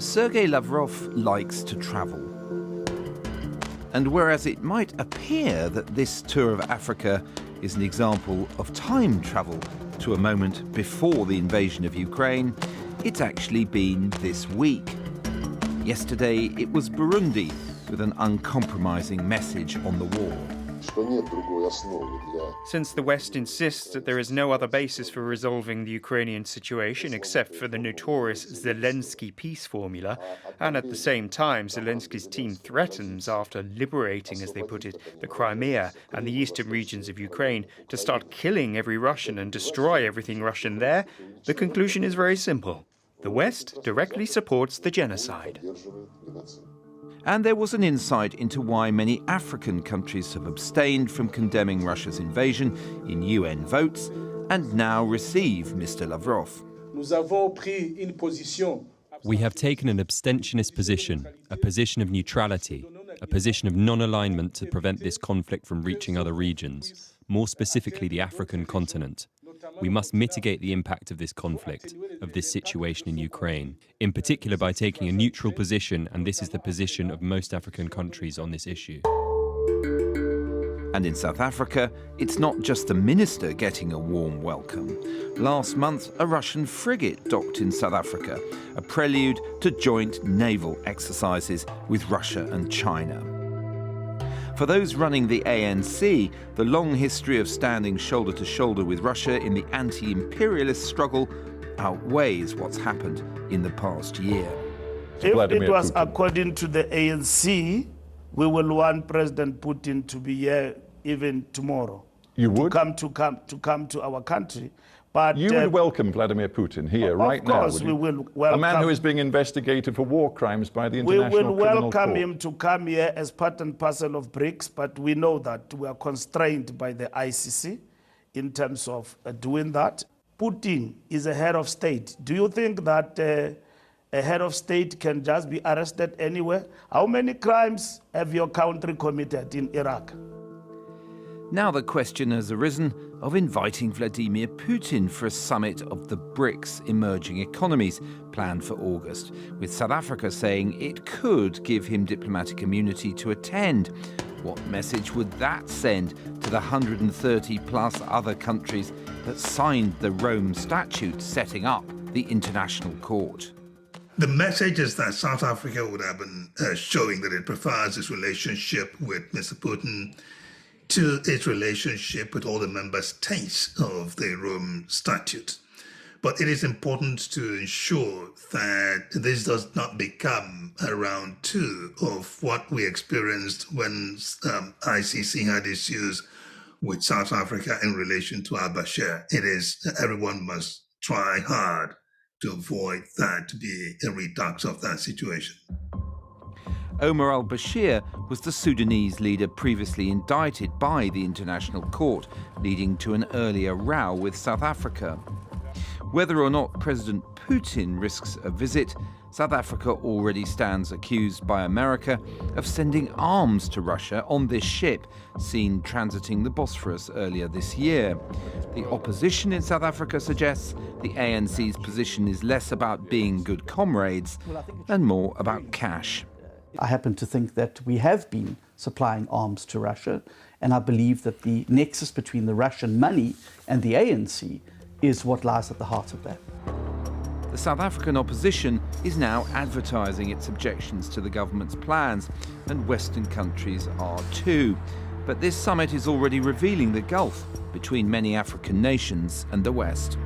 Sergei Lavrov likes to travel. And whereas it might appear that this tour of Africa is an example of time travel to a moment before the invasion of Ukraine, it's actually been this week. Yesterday it was Burundi with an uncompromising message on the war. Since the West insists that there is no other basis for resolving the Ukrainian situation except for the notorious Zelensky peace formula, and at the same time Zelensky's team threatens, after liberating, as they put it, the Crimea and the eastern regions of Ukraine, to start killing every Russian and destroy everything Russian there, the conclusion is very simple. The West directly supports the genocide. And there was an insight into why many African countries have abstained from condemning Russia's invasion in UN votes and now receive Mr Lavrov. We have taken an abstentionist position, a position of neutrality, a position of non-alignment to prevent this conflict from reaching other regions, more specifically the African continent. We must mitigate the impact of this conflict, of this situation in Ukraine, in particular by taking a neutral position, and this is the position of most African countries on this issue. And in South Africa, it's not just the minister getting a warm welcome. Last month, a Russian frigate docked in South Africa, a prelude to joint naval exercises with Russia and China. For those running the ANC, the long history of standing shoulder to shoulder with Russia in the anti-imperialist struggle outweighs what's happened in the past year. If it was according to the ANC, we will want President Putin to be here even tomorrow. You would? To come to our country. But you would welcome Vladimir Putin here right now? Of course we will welcome. A man who is being investigated for war crimes by the International Criminal Court. We will welcome him to come here as part and parcel of BRICS, but we know that we are constrained by the ICC in terms of doing that. Putin is a head of state. Do you think that a head of state can just be arrested anywhere? How many crimes have your country committed in Iraq? Now the question has arisen of inviting Vladimir Putin for a summit of the BRICS emerging economies planned for August, with South Africa saying it could give him diplomatic immunity to attend. What message would that send to the 130 plus other countries that signed the Rome Statute setting up the International Court? The message is that South Africa would have been showing that it prefers its relationship with Mr Putin to its relationship with all the member states of the Rome Statute. But it is important to ensure that this does not become a round two of what we experienced when ICC had issues with South Africa in relation to al-Bashir. Everyone must try hard to avoid that to be a redux of that situation. Omar al-Bashir was the Sudanese leader previously indicted by the International Court, leading to an earlier row with South Africa. Whether or not President Putin risks a visit, South Africa already stands accused by America of sending arms to Russia on this ship, seen transiting the Bosphorus earlier this year. The opposition in South Africa suggests the ANC's position is less about being good comrades and more about cash. I happen to think that we have been supplying arms to Russia, and I believe that the nexus between the Russian money and the ANC is what lies at the heart of that. The South African opposition is now advertising its objections to the government's plans, and Western countries are too. But this summit is already revealing the gulf between many African nations and the West.